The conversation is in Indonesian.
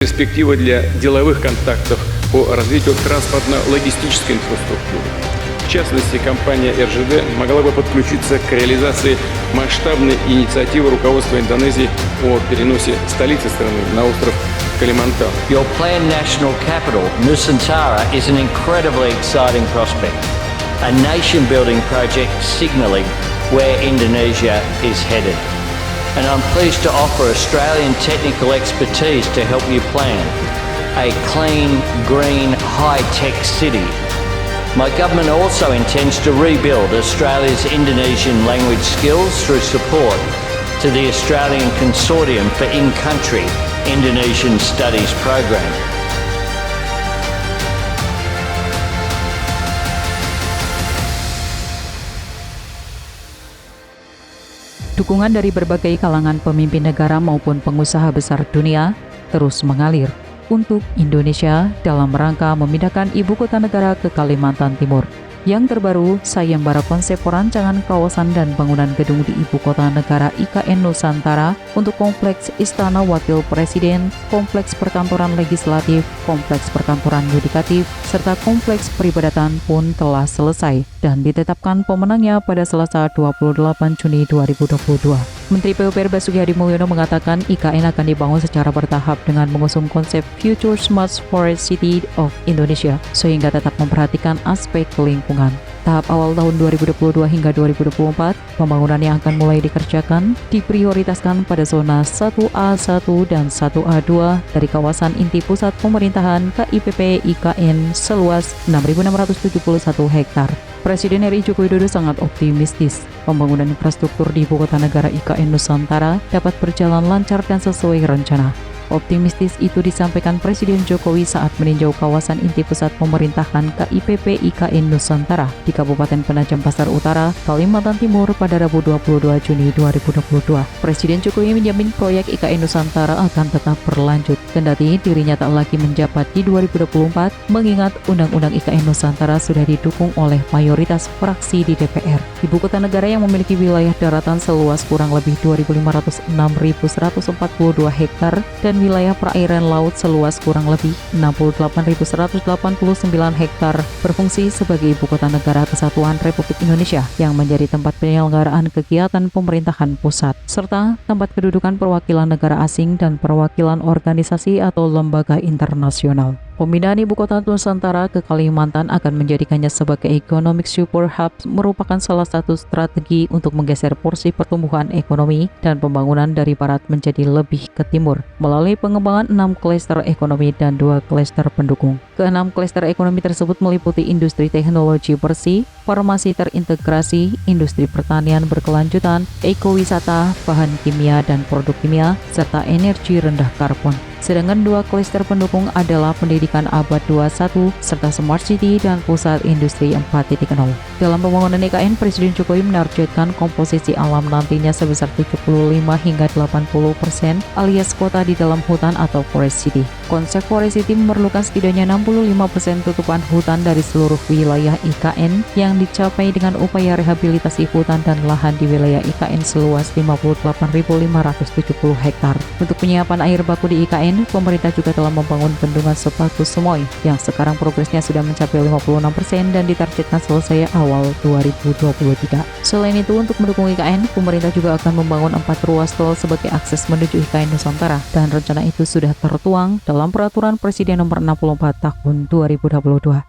Перспектива для деловых контактов по развитию транспортно-логистической инфраструктуры. В частности, компания РЖД могла бы подключиться к реализации масштабной инициативы руководства Индонезии о переносе столицы страны на остров Калимантан. Your planned national capital, Nusantara, is an incredibly exciting prospect, a nation-building project signalling where Indonesia is headed. And I'm pleased to offer Australian technical expertise to help you plan a clean, green, high-tech city. My government also intends to rebuild Australia's Indonesian language skills through support to the Australian Consortium for In-Country Indonesian Studies program. Dukungan dari berbagai kalangan pemimpin negara maupun pengusaha besar dunia terus mengalir untuk Indonesia dalam rangka memindahkan ibu kota negara ke Kalimantan Timur. Yang terbaru, sayembara konsep perancangan kawasan dan bangunan gedung di ibu kota negara IKN Nusantara untuk kompleks Istana Wakil Presiden, kompleks perkantoran legislatif, kompleks perkantoran yudikatif, serta kompleks peribadatan pun telah selesai dan ditetapkan pemenangnya pada Selasa 28 Juni 2022. Menteri PUPR Basuki Hadi Mulyono mengatakan IKN akan dibangun secara bertahap dengan mengusung konsep Future Smart Forest City of Indonesia sehingga tetap memperhatikan aspek lingkungan. Tahap awal tahun 2022 hingga 2024, pembangunan yang akan mulai dikerjakan diprioritaskan pada zona 1A1 dan 1A2 dari kawasan inti pusat pemerintahan KIPP IKN seluas 6.671 hektar. Presiden RI Joko Widodo sangat optimistis pembangunan infrastruktur di ibu kota negara IKN Nusantara dapat berjalan lancar dan sesuai rencana. Optimistis itu disampaikan Presiden Jokowi saat meninjau kawasan inti pusat pemerintahan KIPP IKN Nusantara di Kabupaten Penajam Pasar Utara, Kalimantan Timur pada Rabu 22 Juni 2022. Presiden Jokowi menjamin proyek IKN Nusantara akan tetap berlanjut, kendati dirinya tak lagi menjabat di 2024, mengingat Undang-Undang IKN Nusantara sudah didukung oleh mayoritas fraksi di DPR. Ibu kota negara yang memiliki wilayah daratan seluas kurang lebih 2.506.142 hektar dan wilayah perairan laut seluas kurang lebih 68.189 hektar berfungsi sebagai ibu kota negara kesatuan Republik Indonesia yang menjadi tempat penyelenggaraan kegiatan pemerintahan pusat, serta tempat kedudukan perwakilan negara asing dan perwakilan organisasi atau lembaga internasional. Pemindahan ibu kota Nusantara ke Kalimantan akan menjadikannya sebagai economic super hub merupakan salah satu strategi untuk menggeser porsi pertumbuhan ekonomi dan pembangunan dari barat menjadi lebih ke timur melalui pengembangan 6 klaster ekonomi dan 2 klaster pendukung. Ke-6 klaster ekonomi tersebut meliputi industri teknologi bersih, farmasi terintegrasi, industri pertanian berkelanjutan, ekowisata, bahan kimia dan produk kimia, serta energi rendah karbon. Sedangkan 2 klaster pendukung adalah pendidikan abad 21 serta smart city dan pusat industri 4.0. Dalam pembangunan IKN, Presiden Jokowi menargetkan komposisi alam nantinya sebesar 75 hingga 80% alias kota di dalam hutan atau forest city. Konsep forest city memerlukan setidaknya 65% tutupan hutan dari seluruh wilayah IKN yang dicapai dengan upaya rehabilitasi hutan dan lahan di wilayah IKN seluas 58.570 hektar. Untuk penyiapan air baku di IKN, pemerintah juga telah membangun bendungan Sepaku Semoy yang sekarang progresnya sudah mencapai 56% dan ditargetkan selesai awal 2023. Selain itu, untuk mendukung IKN, pemerintah juga akan membangun 4 ruas tol sebagai akses menuju IKN Nusantara dan rencana itu sudah tertuang dalam Peraturan Presiden Nomor 64 Tahun 2022.